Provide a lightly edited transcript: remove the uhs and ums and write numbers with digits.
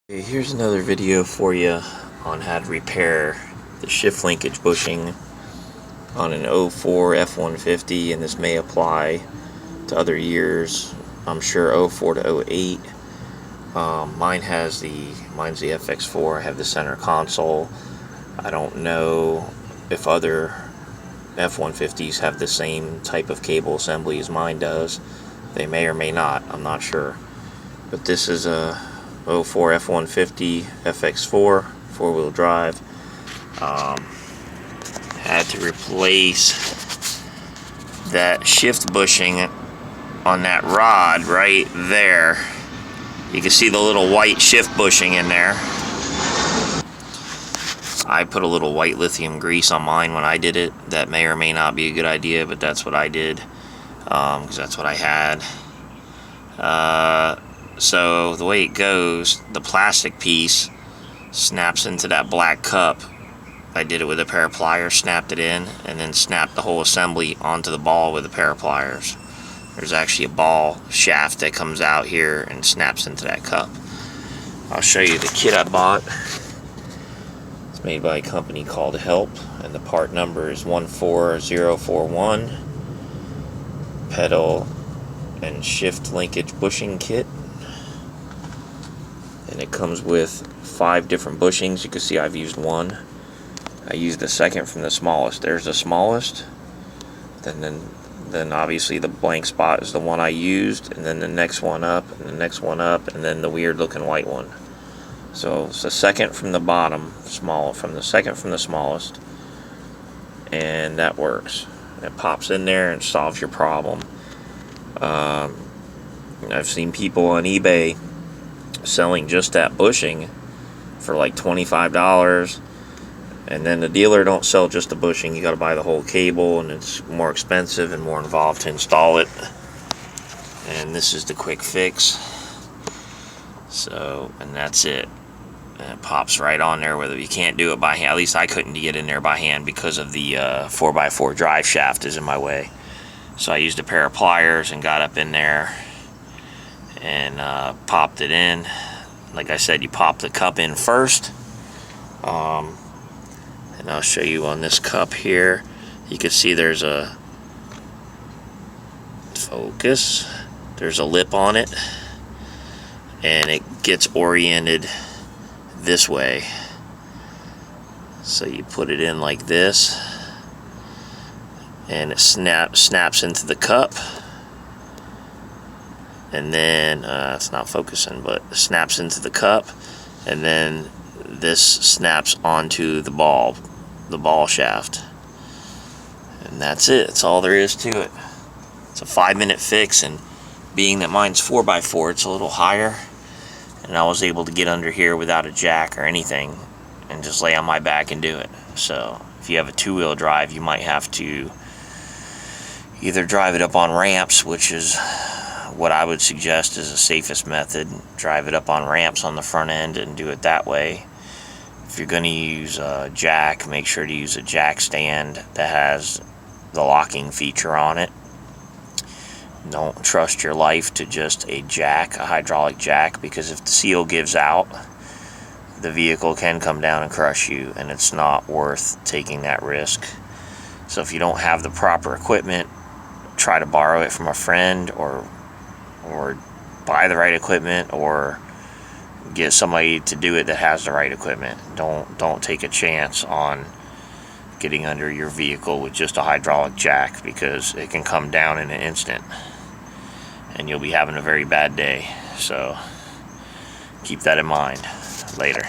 Okay, here's another video for you on how to repair the shift linkage bushing on an 04 F-150, and this may apply to other years. I'm sure 04 to 08. Mine's the FX4. I have the center console. I don't know if other F-150s have the same type of cable assembly as mine does. They may or may not. I'm not sure. But this is a 04 F-150 FX4 four-wheel drive. Had to replace that shift bushing on that rod right there. You can see the little white shift bushing in there. I put a little white lithium grease on mine when I did it. That may or may not be a good idea, but that's what I did, because that's what I had. So the way it goes, the plastic piece snaps into that black cup. I did it with a pair of pliers, snapped it in, and then snapped the whole assembly onto the ball with a pair of pliers. There's actually a ball shaft that comes out here and snaps into that cup. I'll show you the kit I bought. It's made by a company called Help, and the part number is 14041. Pedal and shift linkage bushing kit. And it comes with 5 different bushings. You can see I've used one. I used the second from the smallest. There's the smallest. Then obviously the blank spot is the one I used, and then the next one up, and the next one up, and then the weird looking white one. So it's the second from the bottom, from the second from the smallest, and that works. It pops in there and solves your problem. I've seen people on eBay selling just that bushing for like $25, and then the dealer don't sell just the bushing. You got to buy the whole cable, and it's more expensive and more involved to install it. And this is the quick fix. So, and that's it. And it pops right on there. Whether you can't do it by hand, at least I couldn't get in there by hand because of the 4x4 drive shaft is in my way. So I used a pair of pliers and got up in there and popped it in. Like I said, you pop the cup in first, and I'll show you on this cup here. You can see there's a focus. There's a lip on it, and it gets oriented this way. So you put it in like this, and it snaps into the cup. And then it's not focusing, but it snaps into the cup, and then this snaps onto the ball shaft, and that's it. That's all there is to it. It's a 5-minute fix, and being that mine's 4x4, it's a little higher, and I was able to get under here without a jack or anything and just lay on my back and do it. So if you have a 2-wheel drive, you might have to either drive it up on ramps, which is what I would suggest is the safest method. Drive it up on ramps on the front end and do it that way. If you're going to use a jack, make sure to use a jack stand that has the locking feature on it. Don't trust your life to just a jack, a hydraulic jack, because if the seal gives out, the vehicle can come down and crush you, and it's not worth taking that risk. So if you don't have the proper equipment, try to borrow it from a friend, or buy the right equipment, or get somebody to do it that has the right equipment. Don't take a chance on getting under your vehicle with just a hydraulic jack, because it can come down in an instant and you'll be having a very bad day. So keep that in mind. Later.